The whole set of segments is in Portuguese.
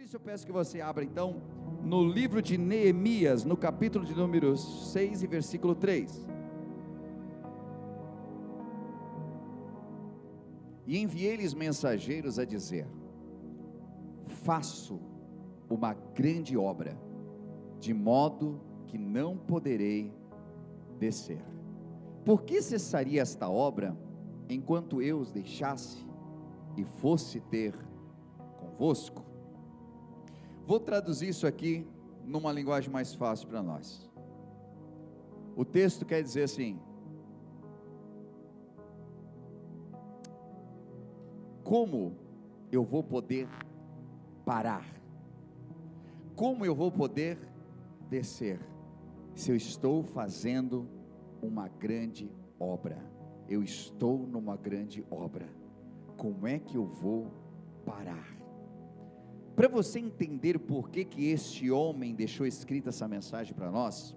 isso, eu peço que você abra então no livro de Neemias, no capítulo de número 6 e versículo 3. E enviei-lhes mensageiros a dizer: faço uma grande obra, de modo que não poderei descer. Por que cessaria esta obra, enquanto eu os deixasse e fosse ter convosco? Vou traduzir isso aqui numa linguagem mais fácil para nós. O texto quer dizer assim: como eu vou poder parar? Como eu vou poder descer, se eu estou fazendo uma grande obra? Eu estou numa grande obra. Como é que eu vou parar? Para você entender por que este homem deixou escrita essa mensagem para nós,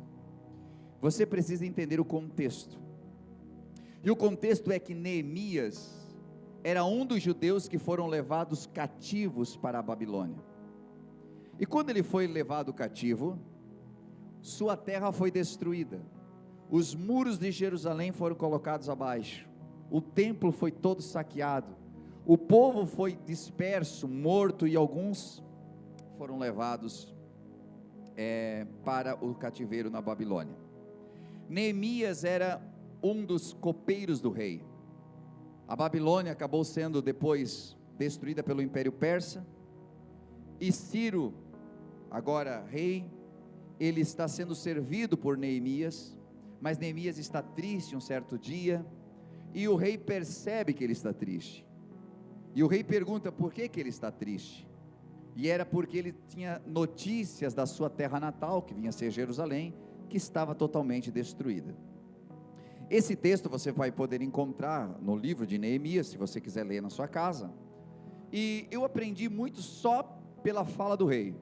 você precisa entender o contexto. E o contexto é que Neemias era um dos judeus que foram levados cativos para a Babilônia. E quando ele foi levado cativo, sua terra foi destruída, os muros de Jerusalém foram colocados abaixo, o templo foi todo saqueado, o povo foi disperso, morto, e alguns foram levados para o cativeiro na Babilônia. Neemias era um dos copeiros do rei. A Babilônia acabou sendo depois destruída pelo Império Persa, e Ciro, agora rei, ele está sendo servido por Neemias, mas Neemias está triste um certo dia, e o rei percebe que ele está triste, e o rei pergunta por que ele está triste, e era porque ele tinha notícias da sua terra natal, que vinha a ser Jerusalém, que estava totalmente destruída. Esse texto você vai poder encontrar no livro de Neemias, se você quiser ler na sua casa, e eu aprendi muito só pela fala do rei.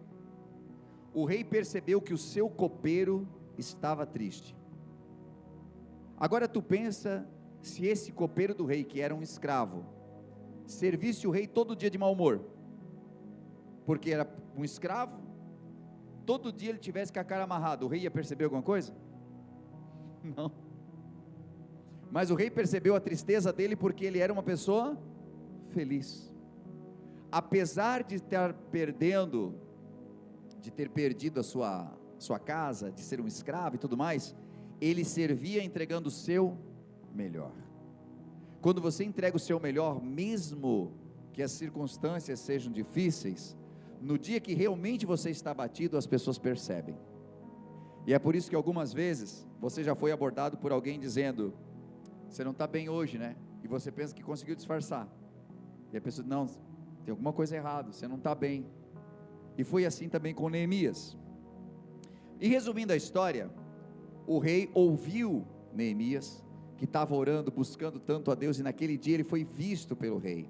O rei percebeu que o seu copeiro estava triste. Agora tu pensa, se esse copeiro do rei, que era um escravo, servisse o rei todo dia de mau humor, porque era um escravo, todo dia ele tivesse com a cara amarrada, o rei ia perceber alguma coisa? Não. Mas o rei percebeu a tristeza dele, porque ele era uma pessoa feliz. Apesar de ter perdido a sua casa, de ser um escravo e tudo mais, ele servia entregando o seu melhor. Quando você entrega o seu melhor, mesmo que as circunstâncias sejam difíceis, no dia que realmente você está abatido, as pessoas percebem. E é por isso que algumas vezes você já foi abordado por alguém dizendo: você não está bem hoje, né? E você pensa que conseguiu disfarçar, e a pessoa diz: não, tem alguma coisa errada, você não está bem. E foi assim também com Neemias. E resumindo a história, o rei ouviu Neemias, que estava orando, buscando tanto a Deus, e naquele dia ele foi visto pelo rei.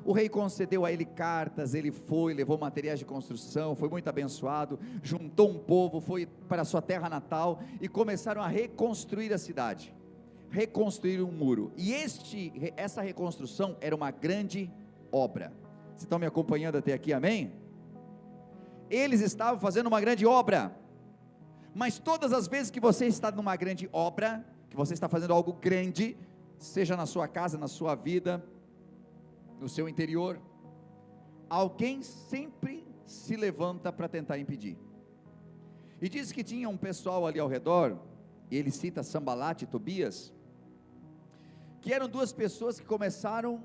O rei concedeu a ele cartas, ele foi, levou materiais de construção, foi muito abençoado, juntou um povo, foi para a sua terra natal, e começaram a reconstruir a cidade, reconstruir um muro, e essa reconstrução era uma grande obra. Vocês estão me acompanhando até aqui, amém? Eles estavam fazendo uma grande obra, mas todas as vezes que você está numa grande obra, que você está fazendo algo grande, seja na sua casa, na sua vida, no seu interior, alguém sempre se levanta para tentar impedir. E diz que tinha um pessoal ali ao redor, e ele cita Sambalate e Tobias, que eram duas pessoas que começaram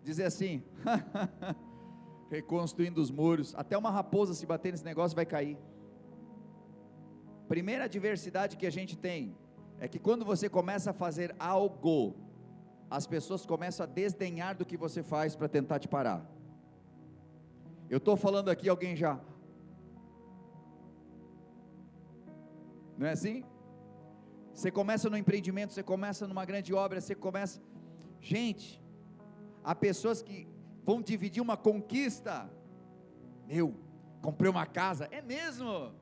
a dizer assim: reconstruindo os muros, até uma raposa se bater nesse negócio vai cair. Primeira adversidade que a gente tem, é que quando você começa a fazer algo, as pessoas começam a desdenhar do que você faz para tentar te parar. Eu estou falando aqui, alguém já, não é assim? Você começa no empreendimento, você começa numa grande obra, gente, há pessoas que vão dividir uma conquista. Comprei uma casa. É mesmo?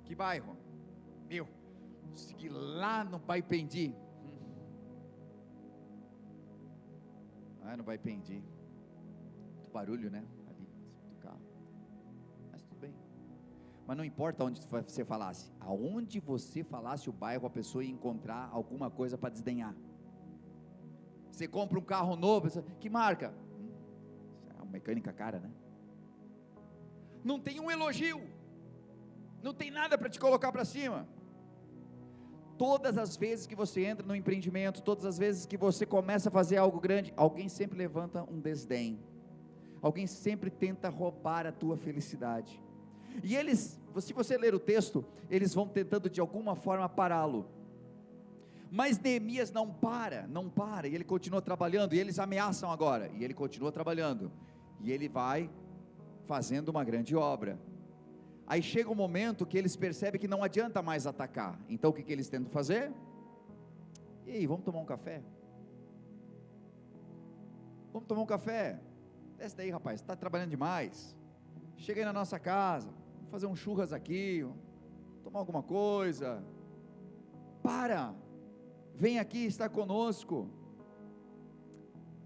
Que bairro? Segui lá no Baipendi. No Baipendi, muito barulho, né? Ali. Mas não importa onde você falasse, aonde você falasse o bairro, a pessoa ia encontrar alguma coisa para desdenhar. Você compra um carro novo, que marca? É uma mecânica cara, né? Não tem um elogio, não tem nada para te colocar para cima. Todas as vezes que você entra no empreendimento, todas as vezes que você começa a fazer algo grande, alguém sempre levanta um desdém, alguém sempre tenta roubar a tua felicidade, e eles, se você ler o texto, eles vão tentando de alguma forma pará-lo, mas Neemias não para, e ele continua trabalhando, e eles ameaçam agora, e ele continua trabalhando, e ele vai fazendo uma grande obra. Aí chega um momento que eles percebem que não adianta mais atacar, então o que eles tentam fazer? E aí, vamos tomar um café? Vamos tomar um café? Desce daí, rapaz, está trabalhando demais, chega aí na nossa casa, vamos fazer um churras aqui, tomar alguma coisa, vem aqui estar conosco.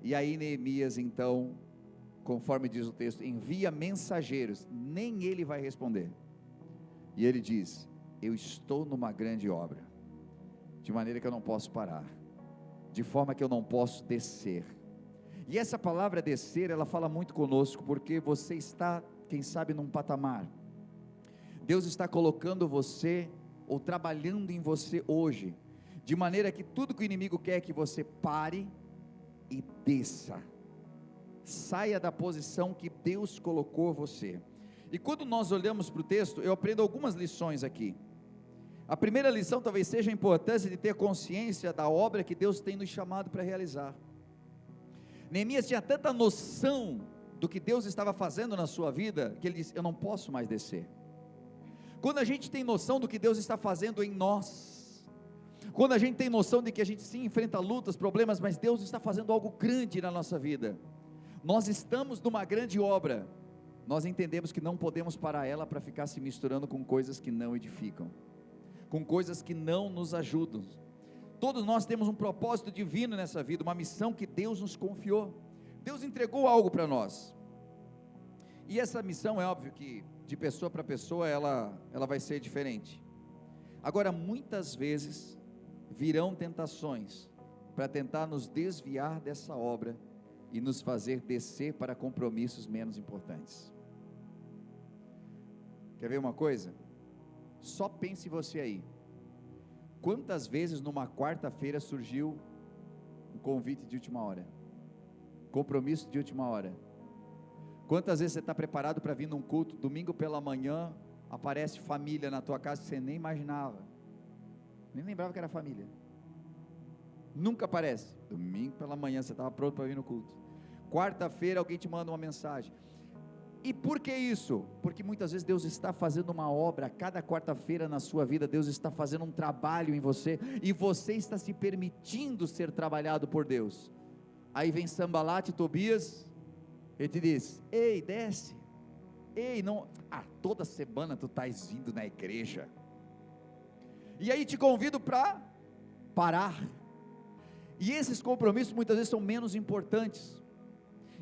E aí Neemias então, conforme diz o texto, envia mensageiros, nem ele vai responder, e ele diz: eu estou numa grande obra, de maneira que eu não posso parar, de forma que eu não posso descer. E essa palavra descer, ela fala muito conosco, porque você está, quem sabe, num patamar, Deus está colocando você, ou trabalhando em você hoje, de maneira que tudo que o inimigo quer é que você pare e desça, saia da posição que Deus colocou você. E quando nós olhamos para o texto, eu aprendo algumas lições aqui. A primeira lição talvez seja a importância de ter consciência da obra que Deus tem nos chamado para realizar. Neemias tinha tanta noção do que Deus estava fazendo na sua vida, que ele disse: eu não posso mais descer. Quando a gente tem noção do que Deus está fazendo em nós, quando a gente tem noção de que a gente sim enfrenta lutas, problemas, mas Deus está fazendo algo grande na nossa vida, nós estamos numa grande obra, nós entendemos que não podemos parar ela para ficar se misturando com coisas que não edificam, com coisas que não nos ajudam. Todos nós temos um propósito divino nessa vida, uma missão que Deus nos confiou, Deus entregou algo para nós, e essa missão é óbvio que de pessoa para pessoa ela vai ser diferente. Agora, muitas vezes virão tentações para tentar nos desviar dessa obra e nos fazer descer para compromissos menos importantes. Quer ver uma coisa? Só pense você aí, quantas vezes numa quarta-feira surgiu um convite de última hora, compromisso de última hora? Quantas vezes você está preparado para vir num culto, domingo pela manhã, aparece família na tua casa que você nem imaginava, nem lembrava que era família, nunca aparece, domingo pela manhã você estava pronto para vir no culto, quarta-feira alguém te manda uma mensagem. E por que isso? Porque muitas vezes Deus está fazendo uma obra, cada quarta-feira na sua vida, Deus está fazendo um trabalho em você, e você está se permitindo ser trabalhado por Deus. Aí vem Sambalat e Tobias, ele te diz: ei, desce, ei, não, toda semana tu estás vindo na igreja, e aí te convido para parar, e esses compromissos muitas vezes são menos importantes,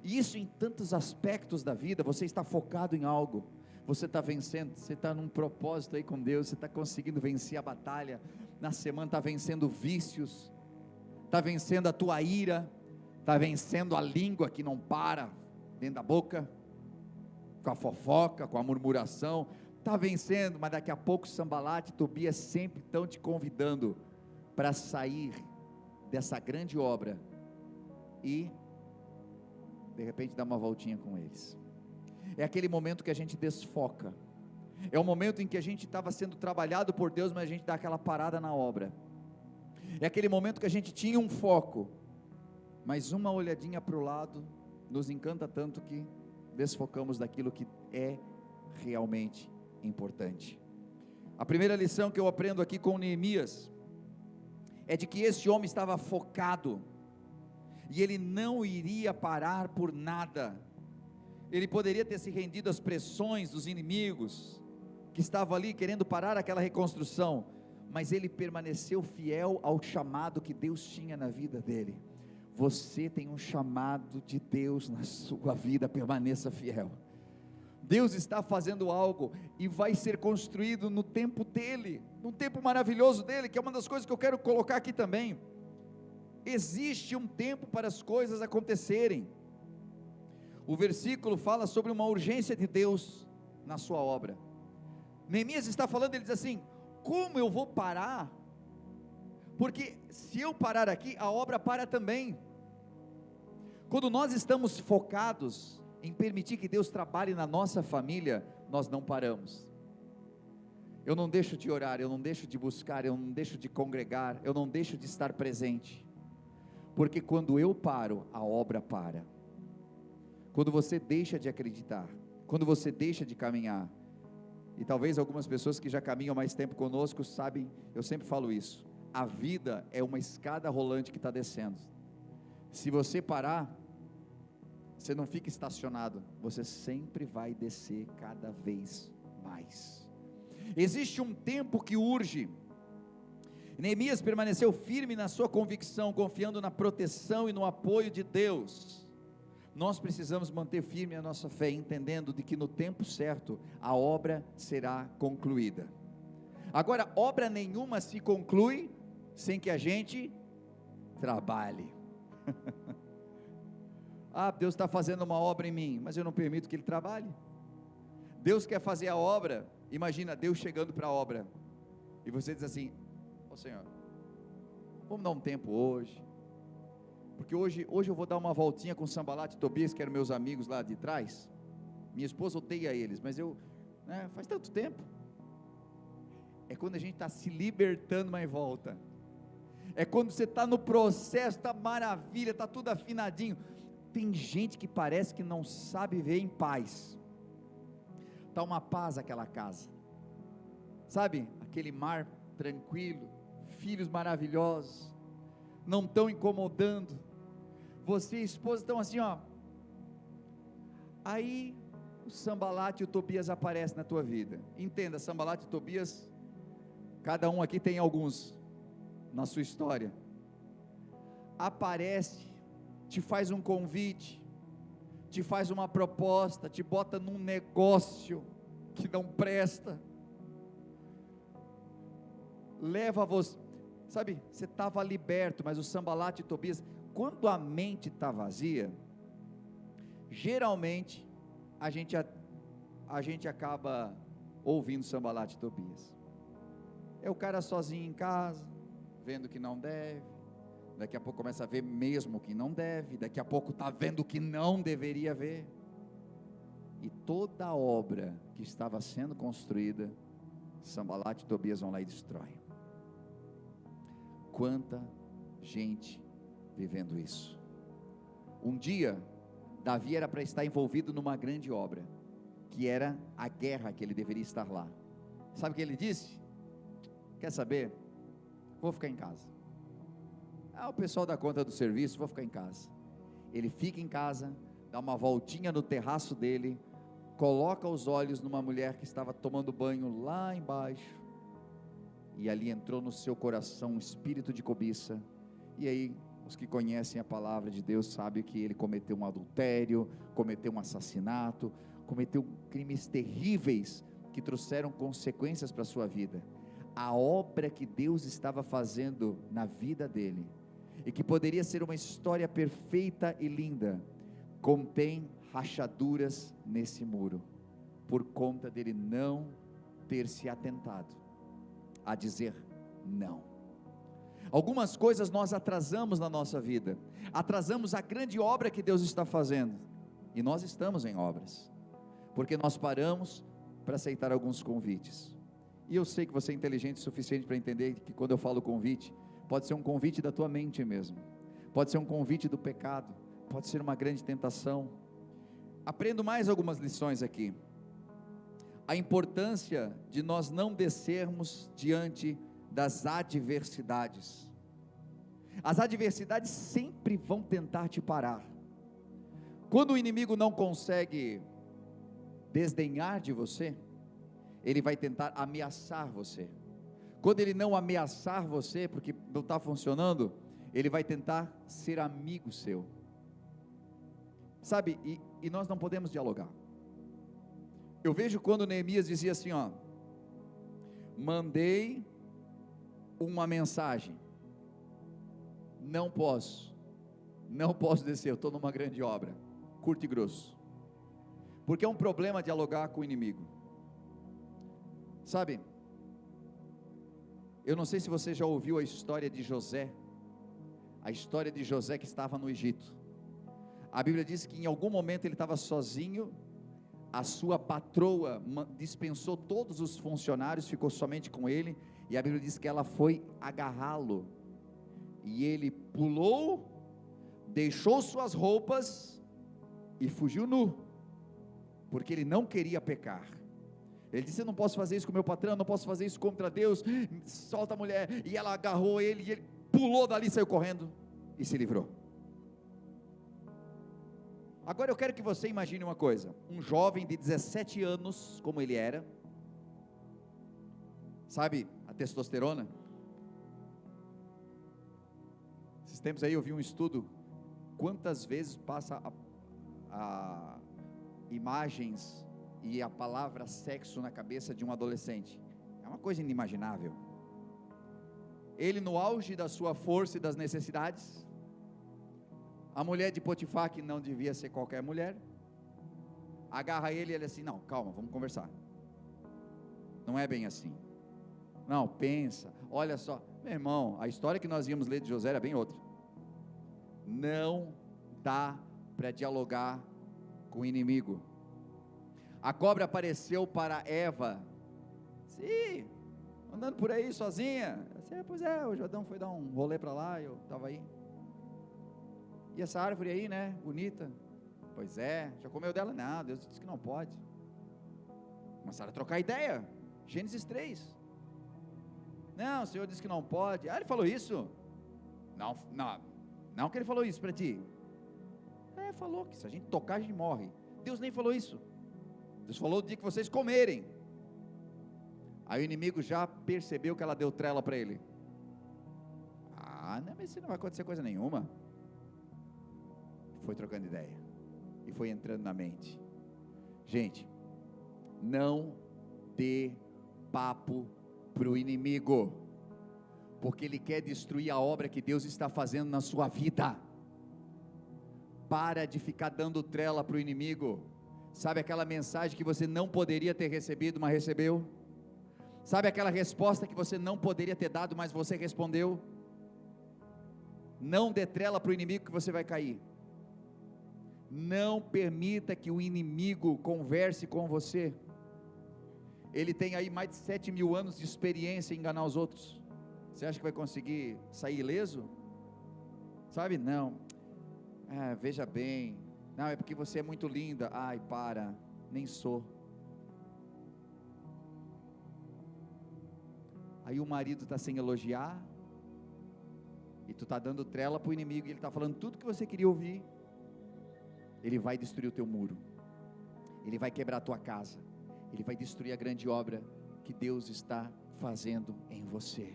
e isso em tantos aspectos da vida. Você está focado em algo, você está vencendo, você está num propósito aí com Deus, você está conseguindo vencer a batalha, na semana está vencendo vícios, está vencendo a tua ira, está vencendo a língua que não para dentro da boca, com a fofoca, com a murmuração, está vencendo, mas daqui a pouco Sambalat e Tobias sempre estão te convidando para sair dessa grande obra e de repente dar uma voltinha com eles. É aquele momento que a gente desfoca, é o momento em que a gente estava sendo trabalhado por Deus, mas a gente dá aquela parada na obra, é aquele momento que a gente tinha um foco, mas uma olhadinha para o lado nos encanta tanto que desfocamos daquilo que é realmente importante. A primeira lição que eu aprendo aqui com Neemias é de que esse homem estava focado, e ele não iria parar por nada. Ele poderia ter se rendido às pressões dos inimigos, que estavam ali querendo parar aquela reconstrução, mas ele permaneceu fiel ao chamado que Deus tinha na vida dele. Você tem um chamado de Deus na sua vida, permaneça fiel. Deus está fazendo algo e vai ser construído no tempo dele, num tempo maravilhoso dele, que é uma das coisas que eu quero colocar aqui também. Existe um tempo para as coisas acontecerem. O versículo fala sobre uma urgência de Deus na sua obra. Neemias está falando, ele diz assim: como eu vou parar? Porque se eu parar aqui, a obra para também. Quando nós estamos focados em permitir que Deus trabalhe na nossa família, nós não paramos. Eu não deixo de orar, eu não deixo de buscar, eu não deixo de congregar, eu não deixo de estar presente, porque quando eu paro, a obra para. Quando você deixa de acreditar, quando você deixa de caminhar, e talvez algumas pessoas que já caminham mais tempo conosco sabem, eu sempre falo isso, a vida é uma escada rolante que está descendo. Se você parar, você não fica estacionado, você sempre vai descer cada vez mais. Existe um tempo que urge. Neemias permaneceu firme na sua convicção, confiando na proteção e no apoio de Deus. Nós precisamos manter firme a nossa fé, entendendo de que no tempo certo a obra será concluída. Agora, obra nenhuma se conclui sem que a gente trabalhe. Deus está fazendo uma obra em mim, mas eu não permito que Ele trabalhe. Deus quer fazer a obra. Imagina Deus chegando para a obra, e você diz assim: ô Senhor, vamos dar um tempo hoje, porque hoje eu vou dar uma voltinha com Sanbalat e Tobias, que eram meus amigos lá de trás. Minha esposa odeia eles, mas faz tanto tempo. É quando a gente está se libertando, mas volta. É quando você está no processo, está maravilha, está tudo afinadinho. Tem gente que parece que não sabe viver em paz. Está uma paz aquela casa, sabe, aquele mar tranquilo, filhos maravilhosos, não estão incomodando, você e a esposa estão assim, aí o Sanbalat e o Tobias aparecem na tua vida. Entenda, Sanbalat e Tobias, cada um aqui tem alguns na sua história. Aparece, te faz um convite, te faz uma proposta, te bota num negócio que não presta, leva você, sabe, você estava liberto, mas o Sanbalat e Tobias, quando a mente está vazia, geralmente, a gente acaba ouvindo Sanbalat e Tobias. É o cara sozinho em casa, vendo que não deve, daqui a pouco começa a ver mesmo que não deve, daqui a pouco está vendo que não deveria ver, e toda a obra que estava sendo construída, Sanbalat e Tobias vão lá e destroem. Quanta gente vivendo isso. Um dia, Davi era para estar envolvido numa grande obra, que era a guerra, que ele deveria estar lá. Sabe o que ele disse? Quer saber? Vou ficar em casa. O pessoal dá conta do serviço, vou ficar em casa. Ele fica em casa, dá uma voltinha no terraço dele, coloca os olhos numa mulher que estava tomando banho lá embaixo, e ali entrou no seu coração um espírito de cobiça. E aí, os que conhecem a palavra de Deus sabem que ele cometeu um adultério, cometeu um assassinato, cometeu crimes terríveis, que trouxeram consequências para a sua vida. A obra que Deus estava fazendo na vida dele, e que poderia ser uma história perfeita e linda, contém rachaduras nesse muro, por conta dele não ter se atentado a dizer não. Algumas coisas nós atrasamos na nossa vida, atrasamos a grande obra que Deus está fazendo, e nós estamos em obras, porque nós paramos para aceitar alguns convites. E eu sei que você é inteligente o suficiente para entender que quando eu falo convite, pode ser um convite da tua mente mesmo, pode ser um convite do pecado, pode ser uma grande tentação. Aprendo mais algumas lições aqui. A importância de nós não descermos diante das adversidades. As adversidades sempre vão tentar te parar. Quando o inimigo não consegue desdenhar de você, ele vai tentar ameaçar você. Quando ele não ameaçar você, porque não está funcionando, ele vai tentar ser amigo seu, sabe, e nós não podemos dialogar. Eu vejo quando Neemias dizia assim, ó: mandei uma mensagem, não posso descer, eu estou numa grande obra, curto e grosso, porque é um problema dialogar com o inimigo, sabe? Eu não sei se você já ouviu a história de José, que estava no Egito. A Bíblia diz que em algum momento ele estava sozinho, a sua patroa dispensou todos os funcionários, ficou somente com ele, e a Bíblia diz que ela foi agarrá-lo, e ele pulou, deixou suas roupas e fugiu nu, porque ele não queria pecar. Ele disse: eu não posso fazer isso com meu patrão, não posso fazer isso contra Deus, solta a mulher. E ela agarrou ele, e ele pulou dali, saiu correndo e se livrou. Agora eu quero que você imagine uma coisa: um jovem de 17 anos, como ele era, sabe a testosterona? Esses tempos aí eu vi um estudo, quantas vezes passa a imagens e a palavra sexo na cabeça de um adolescente. É uma coisa inimaginável. Ele no auge da sua força e das necessidades, a mulher de Potifar, que não devia ser qualquer mulher, agarra ele e ele assim: não, calma, vamos conversar, não é bem assim, não, pensa, olha só, meu irmão, a história que nós íamos ler de José era bem outra. Não dá para dialogar com o inimigo. A cobra apareceu para Eva, sim, andando por aí sozinha. Pois é, o Jordão foi dar um rolê para lá, eu estava aí. E essa árvore aí, né, bonita? Pois é, já comeu dela? Não, Deus disse que não pode. Começaram a trocar ideia, Gênesis 3. Não, o Senhor disse que não pode. Ah, ele falou isso? Não que ele falou isso para ti. Falou que se a gente tocar a gente morre. Deus nem falou isso. Deus falou o dia que vocês comerem. Aí o inimigo já percebeu que ela deu trela para ele. Não, mas isso não vai acontecer coisa nenhuma. Foi trocando ideia e foi entrando na mente. Gente, não dê papo para o inimigo, porque ele quer destruir a obra que Deus está fazendo na sua vida. Para de ficar dando trela para o inimigo. Sabe aquela mensagem que você não poderia ter recebido, mas recebeu? Sabe aquela resposta que você não poderia ter dado, mas você respondeu? Não dê trela para o inimigo, que você vai cair. Não permita que o inimigo converse com você. Ele tem aí mais de 7.000 anos de experiência em enganar os outros. Você acha que vai conseguir sair ileso? Sabe, não. Veja bem, não, é porque você é muito linda. Ai, para, nem sou. Aí o marido está sem elogiar, e tu está dando trela para o inimigo, e ele está falando tudo que você queria ouvir. Ele vai destruir o teu muro, ele vai quebrar a tua casa, ele vai destruir a grande obra que Deus está fazendo em você.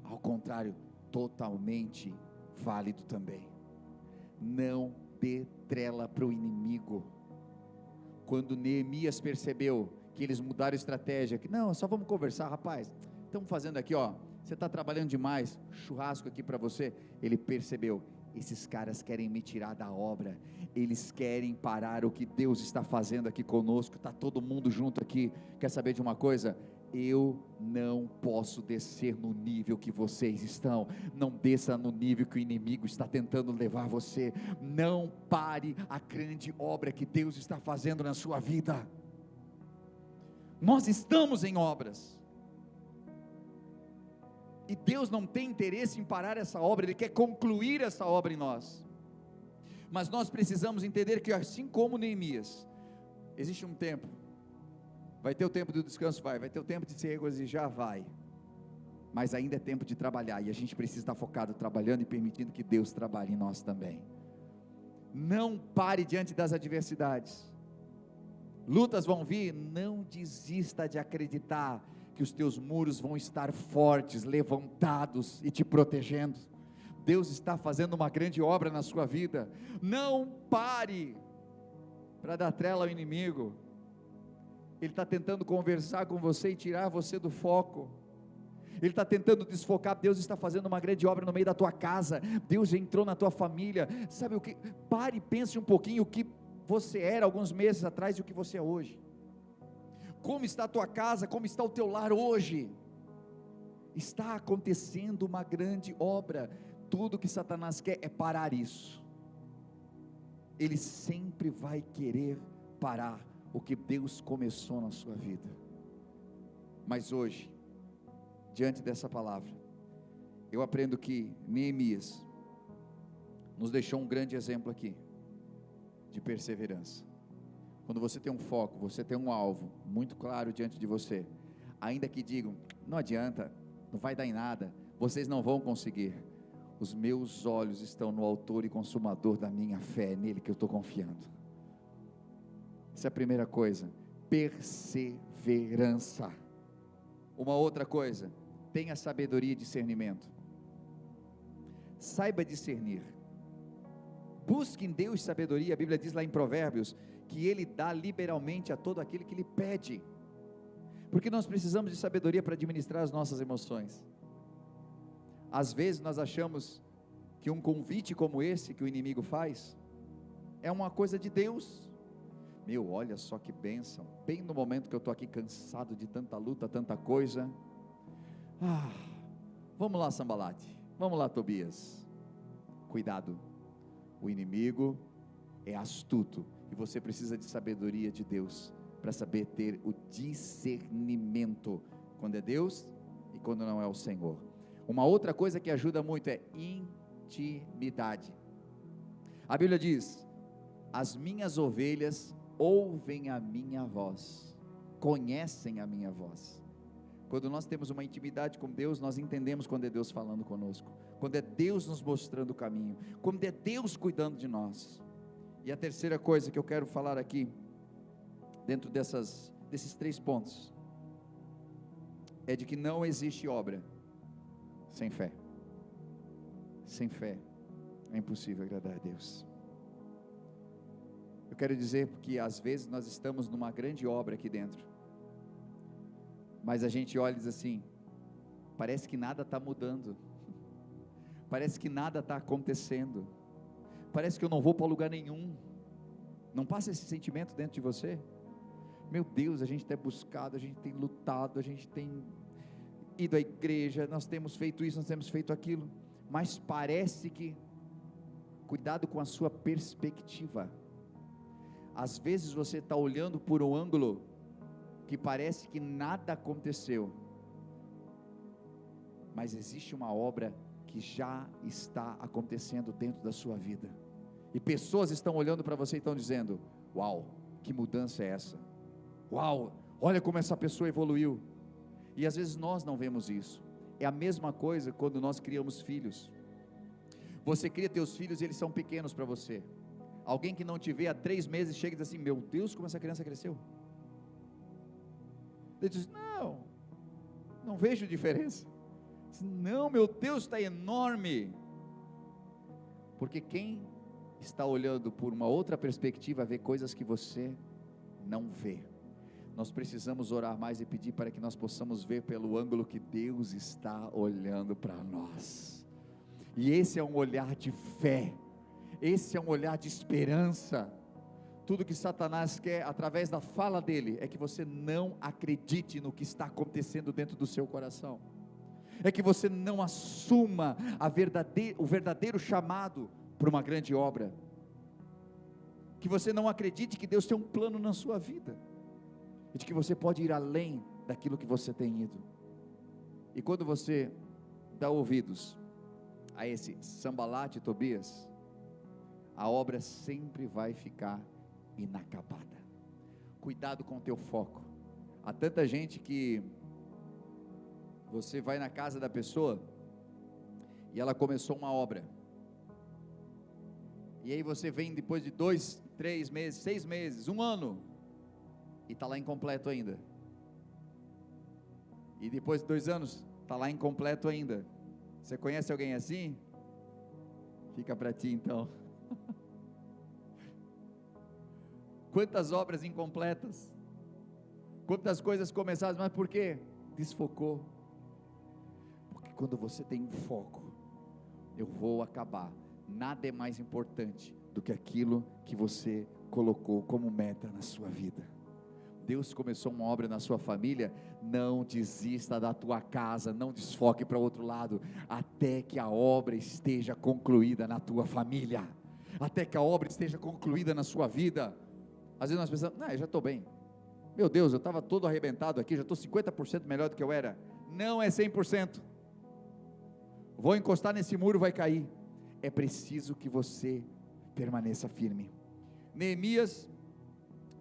Ao contrário, totalmente válido também. Não dê trela para o inimigo. Quando Neemias percebeu que eles mudaram a estratégia, que não, só vamos conversar, rapaz, estamos fazendo aqui, ó, você está trabalhando demais, churrasco aqui para você. Ele percebeu: esses caras querem me tirar da obra, eles querem parar o que Deus está fazendo aqui conosco, está todo mundo junto aqui. Quer saber de uma coisa? Eu não posso descer no nível que vocês estão. Não desça no nível que o inimigo está tentando levar você. Não pare a grande obra que Deus está fazendo na sua vida. Nós estamos em obras, e Deus não tem interesse em parar essa obra, Ele quer concluir essa obra em nós. Mas nós precisamos entender que, assim como Neemias, existe um tempo. Vai ter o tempo do descanso? Vai ter o tempo de se regozijar? Vai, mas ainda é tempo de trabalhar, e a gente precisa estar focado trabalhando e permitindo que Deus trabalhe em nós também. Não pare diante das adversidades. Lutas vão vir, não desista de acreditar que os teus muros vão estar fortes, levantados e te protegendo. Deus está fazendo uma grande obra na sua vida. Não pare para dar trela ao inimigo. Ele está tentando conversar com você e tirar você do foco. Ele está tentando desfocar. Deus está fazendo uma grande obra no meio da tua casa. Deus entrou na tua família. Sabe o que? Pare e pense um pouquinho o que você era alguns meses atrás e o que você é hoje. Como está a tua casa? Como está o teu lar hoje? Está acontecendo uma grande obra. Tudo que Satanás quer é parar isso. Ele sempre vai querer parar o que Deus começou na sua vida. Mas hoje, diante dessa palavra, eu aprendo que Neemias nos deixou um grande exemplo aqui, de perseverança. Quando você tem um foco, você tem um alvo muito claro diante de você, ainda que digam, não adianta, não vai dar em nada, vocês não vão conseguir, os meus olhos estão no autor e consumador da minha fé, é nele que eu estou confiando. Essa é a primeira coisa, perseverança. Uma outra coisa, tenha sabedoria e discernimento. Saiba discernir. Busque em Deus sabedoria. A Bíblia diz lá em Provérbios que Ele dá liberalmente a todo aquele que lhe pede. Porque nós precisamos de sabedoria para administrar as nossas emoções. Às vezes nós achamos que um convite como esse que o inimigo faz é uma coisa de Deus. Meu, olha só que bênção, bem no momento que eu estou aqui cansado de tanta luta, tanta coisa, vamos lá Sambalate, vamos lá Tobias, cuidado, o inimigo é astuto, e você precisa de sabedoria de Deus, para saber ter o discernimento, quando é Deus, e quando não é o Senhor. Uma outra coisa que ajuda muito é intimidade. A Bíblia diz, as minhas ovelhas ouvem a minha voz, conhecem a minha voz. Quando nós temos uma intimidade com Deus, nós entendemos quando é Deus falando conosco, quando é Deus nos mostrando o caminho, quando é Deus cuidando de nós. E a terceira coisa que eu quero falar aqui, dentro desses 3 pontos, é de que não existe obra sem fé. Sem fé é impossível agradar a Deus. Eu quero dizer que às vezes nós estamos numa grande obra aqui dentro, mas a gente olha e diz assim, parece que nada está mudando, parece que nada está acontecendo, parece que eu não vou para lugar nenhum. Não passa esse sentimento dentro de você? Meu Deus, a gente tem buscado, a gente tem lutado, a gente tem ido à igreja, nós temos feito isso, nós temos feito aquilo, mas parece que, cuidado com a sua perspectiva. Às vezes você está olhando por um ângulo que parece que nada aconteceu, mas existe uma obra que já está acontecendo dentro da sua vida, e pessoas estão olhando para você e estão dizendo, uau, que mudança é essa? Uau, olha como essa pessoa evoluiu. E às vezes nós não vemos isso. É a mesma coisa quando nós criamos filhos. Você cria teus filhos e eles são pequenos para você. Alguém que não te vê há 3 meses chega e diz assim, meu Deus, como essa criança cresceu. Ele diz, não vejo diferença. Não, meu Deus, está enorme. Porque quem está olhando por uma outra perspectiva vê coisas que você não vê. Nós precisamos orar mais e pedir para que nós possamos ver pelo ângulo que Deus está olhando para nós. E esse é um olhar de fé. Esse é um olhar de esperança. Tudo que Satanás quer através da fala dele é que você não acredite no que está acontecendo dentro do seu coração, é que você não assuma o verdadeiro chamado para uma grande obra, que você não acredite que Deus tem um plano na sua vida, e de que você pode ir além daquilo que você tem ido. E quando você dá ouvidos a esse Sambalate e Tobias, a obra sempre vai ficar inacabada. Cuidado com o teu foco. Há tanta gente que você vai na casa da pessoa e ela começou uma obra, e aí você vem depois de 2, 3 meses, 6 meses, 1 ano, e está lá incompleto ainda, e depois de 2 anos, está lá incompleto ainda. Você conhece alguém assim? Fica para ti então. Quantas obras incompletas, Quantas coisas começaram, mas por quê? Desfocou. Porque quando você tem um foco, eu vou acabar. Nada é mais importante do que aquilo que você colocou como meta na sua vida. Deus começou uma obra na sua família, não desista da tua casa, não desfoque para outro lado, até que a obra esteja concluída na tua família, até que a obra esteja concluída na sua vida. Às vezes nós pensamos, não, eu já estou bem, meu Deus, eu estava todo arrebentado aqui, já estou 50% melhor do que eu era. Não é 100%, vou encostar nesse muro, vai cair. É preciso que você permaneça firme. Neemias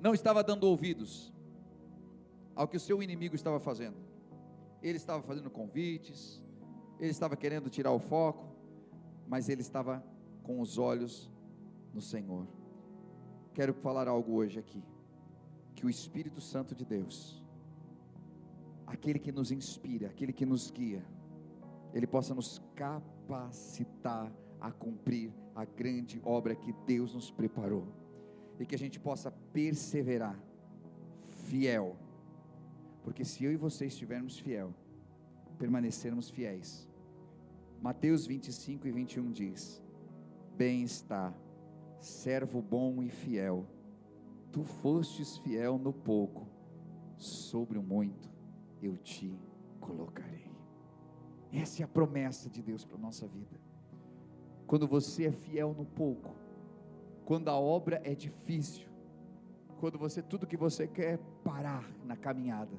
não estava dando ouvidos ao que o seu inimigo estava fazendo. Ele estava fazendo convites, ele estava querendo tirar o foco, mas ele estava com os olhos no Senhor. Quero falar algo hoje aqui, que o Espírito Santo de Deus, aquele que nos inspira, aquele que nos guia, ele possa nos capacitar a cumprir a grande obra que Deus nos preparou, e que a gente possa perseverar, fiel, porque se eu e você estivermos fiel, permanecermos fiéis, Mateus 25 e 21 diz, bem está, servo bom e fiel, tu fostes fiel no pouco, sobre o muito eu te colocarei. Essa é a promessa de Deus para a nossa vida. Quando você é fiel no pouco, quando a obra é difícil, quando tudo que você quer é parar na caminhada,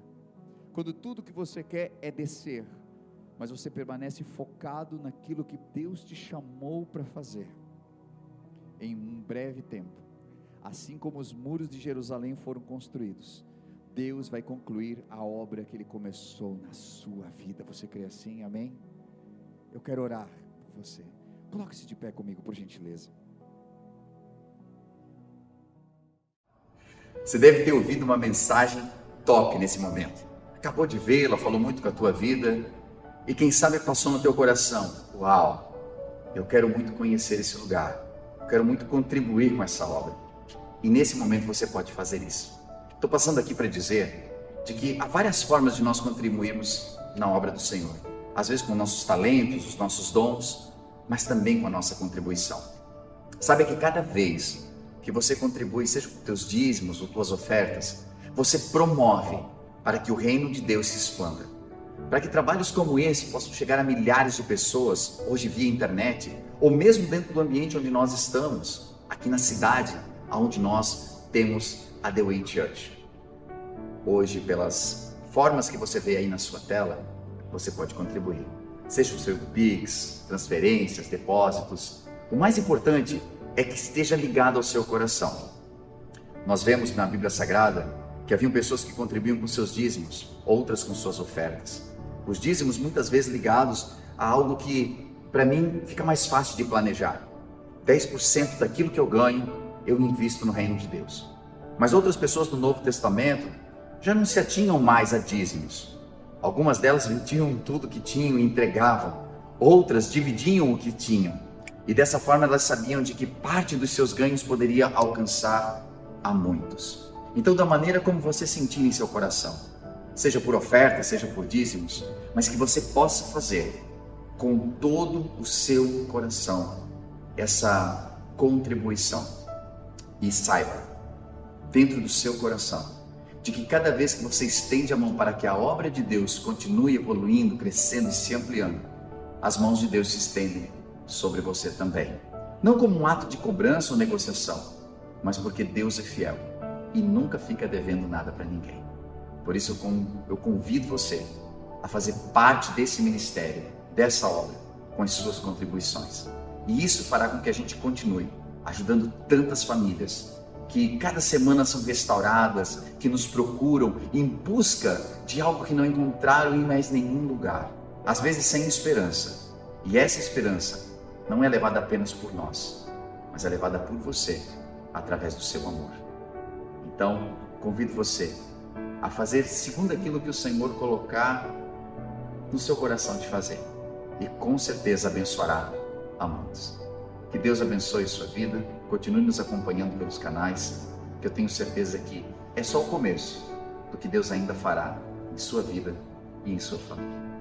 quando tudo que você quer é descer, mas você permanece focado naquilo que Deus te chamou para fazer, em um breve tempo, assim como os muros de Jerusalém foram construídos, Deus vai concluir a obra que Ele começou na sua vida. Você crê assim? Amém? Eu quero orar por você. Coloque-se de pé comigo, por gentileza. Você deve ter ouvido uma mensagem top nesse momento. Acabou de vê-la, falou muito com a tua vida, e quem sabe passou no teu coração, uau, eu quero muito conhecer esse lugar, eu quero muito contribuir com essa obra, e nesse momento você pode fazer isso. Estou passando aqui para dizer, de que há várias formas de nós contribuirmos na obra do Senhor, às vezes com nossos talentos, os nossos dons, mas também com a nossa contribuição. Sabe que cada vez que você contribui, seja com teus dízimos ou tuas ofertas, você promove para que o reino de Deus se expanda, para que trabalhos como esse possam chegar a milhares de pessoas, hoje via internet, ou mesmo dentro do ambiente onde nós estamos, aqui na cidade, onde nós temos a The Way Church. Hoje, pelas formas que você vê aí na sua tela, você pode contribuir, seja o seu Pix, transferências, depósitos. O mais importante é que esteja ligado ao seu coração. Nós vemos na Bíblia Sagrada que haviam pessoas que contribuíam com seus dízimos, outras com suas ofertas. Os dízimos muitas vezes ligados a algo que, para mim, fica mais fácil de planejar. 10% daquilo que eu ganho, eu invisto no reino de Deus. Mas outras pessoas do Novo Testamento já não se atinham mais a dízimos. Algumas delas vendiam tudo que tinham e entregavam. Outras dividiam o que tinham. E dessa forma elas sabiam de que parte dos seus ganhos poderia alcançar a muitos. Então, da maneira como você sentir em seu coração, seja por oferta, seja por dízimos, mas que você possa fazer com todo o seu coração essa contribuição. E saiba, dentro do seu coração, de que cada vez que você estende a mão para que a obra de Deus continue evoluindo, crescendo e se ampliando, as mãos de Deus se estendem sobre você também. Não como um ato de cobrança ou negociação, mas porque Deus é fiel e nunca fica devendo nada para ninguém. Por isso eu convido você a fazer parte desse ministério, dessa obra, com as suas contribuições. E isso fará com que a gente continue ajudando tantas famílias que cada semana são restauradas, que nos procuram em busca de algo que não encontraram em mais nenhum lugar, às vezes sem esperança. E essa esperança não é levada apenas por nós, mas é levada por você, através do seu amor. Então, convido você a fazer segundo aquilo que o Senhor colocar no seu coração de fazer, e com certeza abençoará a muitos. Que Deus abençoe sua vida, continue nos acompanhando pelos canais, que eu tenho certeza que é só o começo do do que Deus ainda fará em sua vida e em sua família.